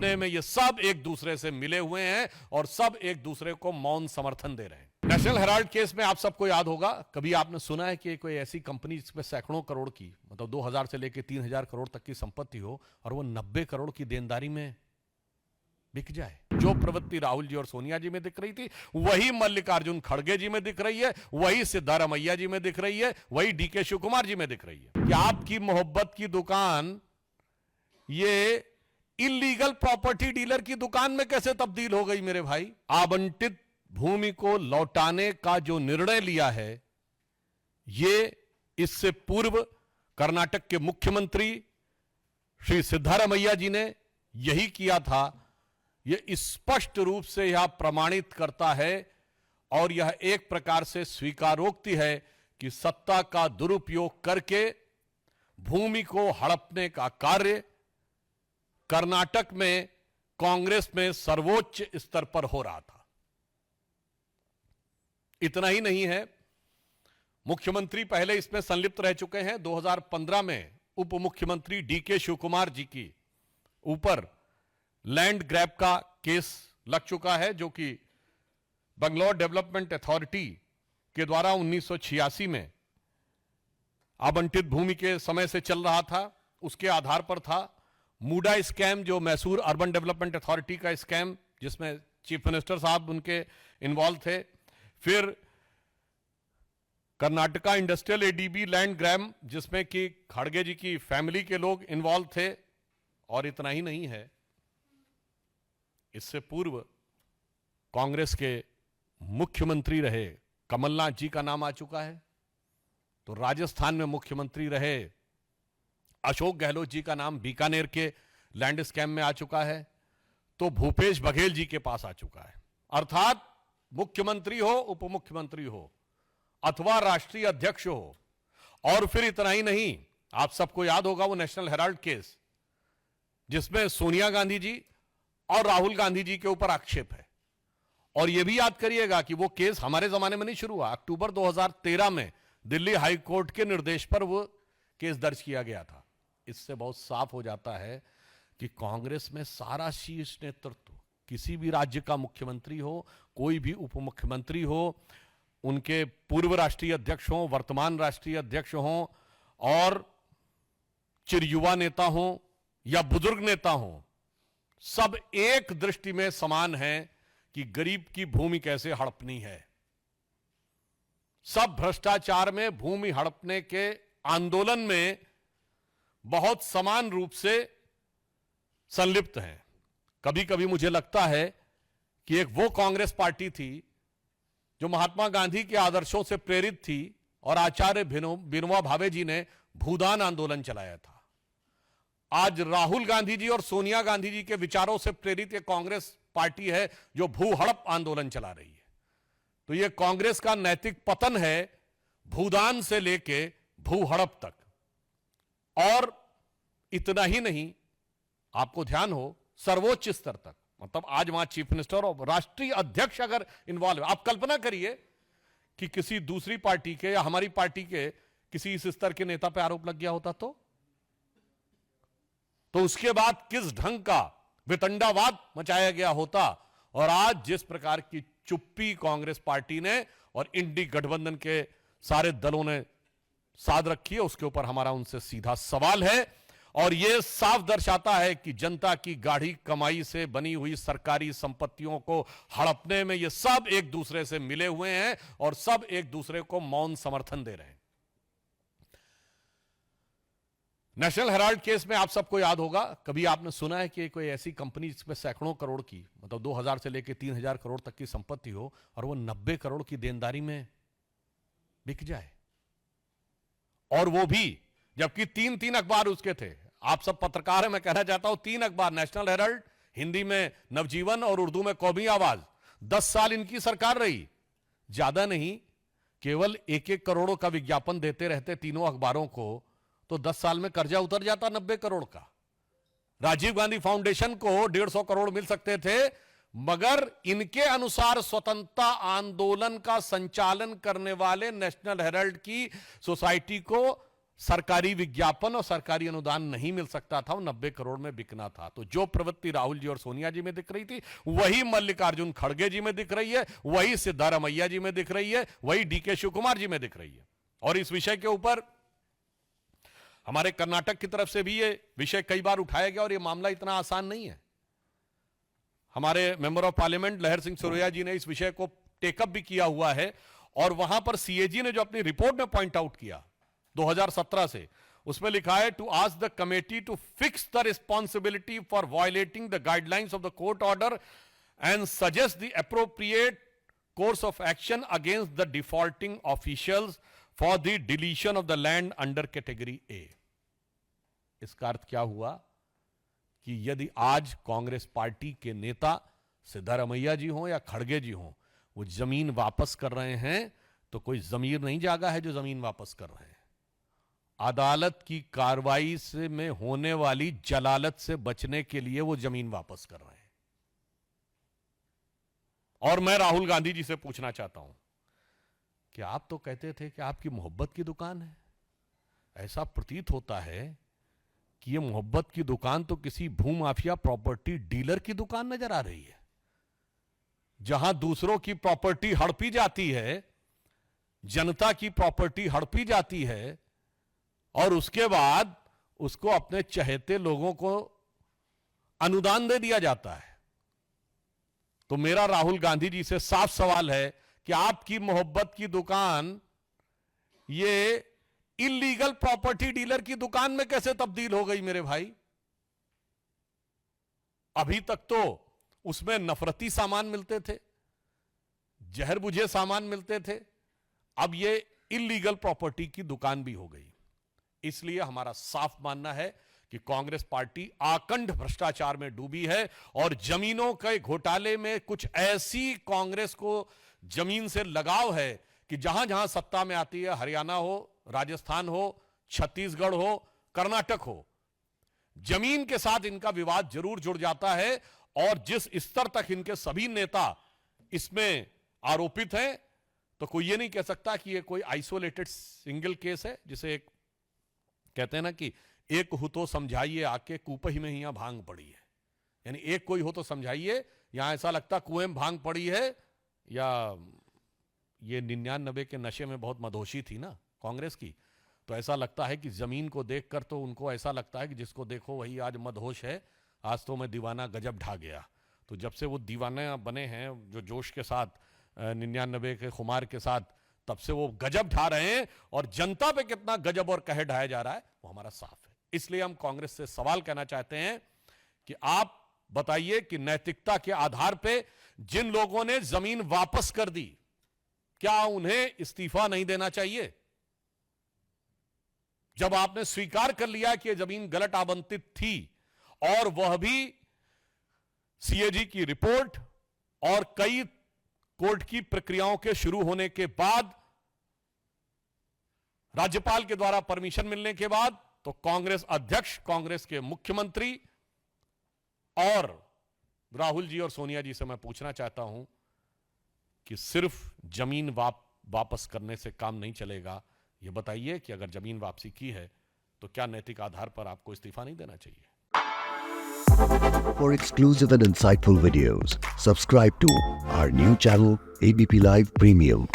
हड़पने में ये सब एक दूसरे से मिले हुए हैं और सब एक दूसरे को मौन समर्थन दे रहे हैं। नेशनल हेराल्ड केस में आप सबको याद होगा, कभी आपने सुना है कि कोई ऐसी कंपनी जिसमें सैकड़ों करोड़ की, मतलब 2000 से लेकर 3000 करोड़ तक की संपत्ति हो और वो 90 करोड़ की देनदारी में बिक जाए? जो प्रवृत्ति राहुल जी और सोनिया जी में दिख रही थी वही मल्लिकार्जुन खड़गे जी में दिख रही है, वही सिद्धारमैया जी में दिख रही है, वही डीके शिव कुमार जी में दिख रही है कि आपकी मोहब्बत की दुकान ये इलीगल प्रॉपर्टी डीलर की दुकान में कैसे तब्दील हो गई मेरे भाई। आवंटित भूमि को लौटाने का जो निर्णय लिया है ये इससे पूर्व कर्नाटक के मुख्यमंत्री श्री सिद्धारमैया जी ने यही किया था। यह स्पष्ट रूप से यह प्रमाणित करता है और यह एक प्रकार से स्वीकारोक्ति है कि सत्ता का दुरुपयोग करके भूमि को हड़पने का कार्य कर्नाटक में कांग्रेस में सर्वोच्च स्तर पर हो रहा था। इतना ही नहीं है, मुख्यमंत्री पहले इसमें संलिप्त रह चुके हैं। 2015 में उप मुख्यमंत्री डीके शिव कुमार जी की ऊपर लैंड ग्रैब का केस लग चुका है, जो कि बंगलौर डेवलपमेंट अथॉरिटी के द्वारा 1986 में आवंटित भूमि के समय से चल रहा था। उसके आधार पर था मूडा स्कैम, जो मैसूर अर्बन डेवलपमेंट अथॉरिटी का स्कैम, जिसमें चीफ मिनिस्टर साहब उनके इन्वॉल्व थे। फिर Karnataka industrial ADB land grab, जिसमें कि खड़गे जी की फैमिली के लोग इन्वॉल्व थे। और इतना ही नहीं है, इससे पूर्व कांग्रेस के मुख्यमंत्री रहे कमलनाथ जी का नाम आ चुका है। तो राजस्थान में मुख्यमंत्री रहे अशोक गहलोत जी का नाम बीकानेर के लैंड स्कैम में आ चुका है। तो भूपेश बघेल जी के पास आ चुका है। अर्थात मुख्यमंत्री हो, उप मुख्यमंत्री हो अथवा राष्ट्रीय अध्यक्ष हो। और फिर इतना ही नहीं, आप सबको याद होगा वो नेशनल हेराल्ड केस, जिसमें सोनिया गांधी जी और राहुल गांधी जी के ऊपर आक्षेप है। और यह भी याद करिएगा कि वो केस हमारे जमाने में नहीं शुरू हुआ, अक्टूबर 2013 में दिल्ली हाई कोर्ट के निर्देश पर वो केस दर्ज किया गया था। इससे बहुत साफ हो जाता है कि कांग्रेस में सारा शीर्ष नेतृत्व, किसी भी राज्य का मुख्यमंत्री हो, कोई भी उप मुख्यमंत्री हो, उनके पूर्व राष्ट्रीय अध्यक्ष हों, वर्तमान राष्ट्रीय अध्यक्ष हों, और चिरयुवा नेता हों या बुजुर्ग नेता हों, सब एक दृष्टि में समान है कि गरीब की भूमि कैसे हड़पनी है। सब भ्रष्टाचार में, भूमि हड़पने के आंदोलन में बहुत समान रूप से संलिप्त हैं। कभी कभी मुझे लगता है कि एक वो कांग्रेस पार्टी थी जो महात्मा गांधी के आदर्शों से प्रेरित थी और आचार्य विनोबा भावे जी ने भूदान आंदोलन चलाया था। आज राहुल गांधी जी और सोनिया गांधी जी के विचारों से प्रेरित एक कांग्रेस पार्टी है जो भू हड़प आंदोलन चला रही है। तो यह कांग्रेस का नैतिक पतन है, भूदान से लेके भू हड़प तक। और इतना ही नहीं, आपको ध्यान हो, सर्वोच्च स्तर तक, मतलब आज वहां चीफ मिनिस्टर और राष्ट्रीय अध्यक्ष अगर इन्वॉल्व है। आप कल्पना करिए कि किसी दूसरी पार्टी के या हमारी पार्टी के किसी इस स्तर के नेता पे आरोप लग गया होता तो उसके बाद किस ढंग का वितंडावाद मचाया गया होता। और आज जिस प्रकार की चुप्पी कांग्रेस पार्टी ने और इंडी गठबंधन के सारे दलों ने साध रखी है, उसके ऊपर हमारा उनसे सीधा सवाल है। और यह साफ दर्शाता है कि जनता की गाढ़ी कमाई से बनी हुई सरकारी संपत्तियों को हड़पने में यह सब एक दूसरे से मिले हुए हैं और सब एक दूसरे को मौन समर्थन दे रहे हैं। नेशनल हेराल्ड केस में आप सबको याद होगा, कभी आपने सुना है कि कोई ऐसी कंपनी जिसमें सैकड़ों करोड़ की, मतलब 2000 से लेकर 3000 करोड़ तक की संपत्ति हो और वो 90 करोड़ की देनदारी में बिक जाए? और वो भी जबकि 3 अखबार उसके थे। आप सब पत्रकार हैं, मैं कहना चाहता हूं 3 अखबार, नेशनल हेराल्ड, हिंदी में नवजीवन और उर्दू में कौमी आवाज। 10 साल इनकी सरकार रही, ज्यादा नहीं, केवल 1-1 करोड़ों का विज्ञापन देते रहते तीनों अखबारों को, तो 10 साल में कर्जा उतर जाता 90 करोड़ का। राजीव गांधी फाउंडेशन को 150 करोड़ मिल सकते थे, मगर इनके अनुसार स्वतंत्रता आंदोलन का संचालन करने वाले नेशनल हेराल्ड की सोसाइटी को सरकारी विज्ञापन और सरकारी अनुदान नहीं मिल सकता था, वो 90 करोड़ में बिकना था। तो जो प्रवृत्ति राहुल जी और सोनिया जी में दिख रही थी, वही मल्लिकार्जुन खड़गे जी में दिख रही है, वही सिद्धारमैया जी में दिख रही है, वही डीके शिव कुमार जी में दिख रही है। और इस विषय के ऊपर हमारे कर्नाटक की तरफ से भी ये विषय कई बार उठाया गया, और ये मामला इतना आसान नहीं है। हमारे मेंबर ऑफ पार्लियामेंट लहर सिंह सुरैया जी ने इस विषय को टेकअप भी किया हुआ है, और वहां पर सीएजी ने जो अपनी रिपोर्ट में पॉइंट आउट किया 2017 से, उसमें लिखा है to ask the committee to fix the responsibility for violating the guidelines of the court order and suggest the appropriate course of action against the defaulting officials for the deletion of the land under category A. इसका अर्थ क्या हुआ कि यदि आज Congress party के नेता सिद्धारमैया जी हों या खड़गे जी हों, वो जमीन वापस कर रहे हैं, तो कोई जमीर नहीं जागा है जो जमीन वापस कर रहे हैं। अदालत की कार्रवाई से में होने वाली जलालत से बचने के लिए वो जमीन वापस कर रहे हैं। और मैं राहुल गांधी जी से पूछना चाहता हूं कि आप तो कहते थे कि आपकी मोहब्बत की दुकान है, ऐसा प्रतीत होता है कि ये मोहब्बत की दुकान तो किसी भूमाफिया प्रॉपर्टी डीलर की दुकान नजर आ रही है, जहां दूसरों की प्रॉपर्टी हड़पी जाती है, जनता की प्रॉपर्टी हड़पी जाती है, और उसके बाद उसको अपने चहेते लोगों को अनुदान दे दिया जाता है। तो मेरा राहुल गांधी जी से साफ सवाल है कि आपकी मोहब्बत की दुकान ये इलीगल प्रॉपर्टी डीलर की दुकान में कैसे तब्दील हो गई मेरे भाई? अभी तक तो उसमें नफरती सामान मिलते थे, जहर बुझे सामान मिलते थे, अब ये इलीगल प्रॉपर्टी की दुकान भी हो गई। इसलिए हमारा साफ मानना है कि कांग्रेस पार्टी आकंठ भ्रष्टाचार में डूबी है, और जमीनों के घोटाले में कुछ ऐसी कांग्रेस को जमीन से लगाव है कि जहां जहां सत्ता में आती है, हरियाणा हो, राजस्थान हो, छत्तीसगढ़ हो, कर्नाटक हो, जमीन के साथ इनका विवाद जरूर जुड़ जाता है। और जिस स्तर तक इनके सभी नेता इसमें आरोपित हैं, तो कोई ये नहीं कह सकता कि ये कोई आइसोलेटेड सिंगल केस है, जिसे एक कहते हैं ना कि एक हो तो समझाइए आके कुपही में ही यहां भांग पड़ी है। यानी एक कोई हो तो समझाइए, यहां ऐसा लगता कुएं में भांग पड़ी है, या ये 99 के नशे में बहुत मदहोशी थी ना कांग्रेस की, तो ऐसा लगता है कि जमीन को देखकर तो उनको ऐसा लगता है कि जिसको देखो वही आज मदहोश है, आज तो मैं दीवाना गजब ढा गया। तो जब से वो दीवाना बने हैं, जो जोश के साथ 99 के खुमार के साथ, तब से वो गजब ढा रहे हैं, और जनता पे कितना गजब और कहर ढाया जा रहा है वो हमारा साफ है। इसलिए हम कांग्रेस से सवाल कहना चाहते हैं कि आप बताइए कि नैतिकता के आधार पे जिन लोगों ने जमीन वापस कर दी, क्या उन्हें इस्तीफा नहीं देना चाहिए? जब आपने स्वीकार कर लिया कि यह जमीन गलत आवंटित थी, और वह भी सीएजी की रिपोर्ट और कई कोर्ट की प्रक्रियाओं के शुरू होने के बाद, राज्यपाल के द्वारा परमिशन मिलने के बाद, तो कांग्रेस अध्यक्ष, कांग्रेस के मुख्यमंत्री और राहुल जी और सोनिया जी से मैं पूछना चाहता हूं कि सिर्फ जमीन वापस करने से काम नहीं चलेगा। यह बताइए कि अगर जमीन वापसी की है तो क्या नैतिक आधार पर आपको इस्तीफा नहीं देना चाहिए? For exclusive and insightful videos, subscribe to our new channel ABP Live Premium.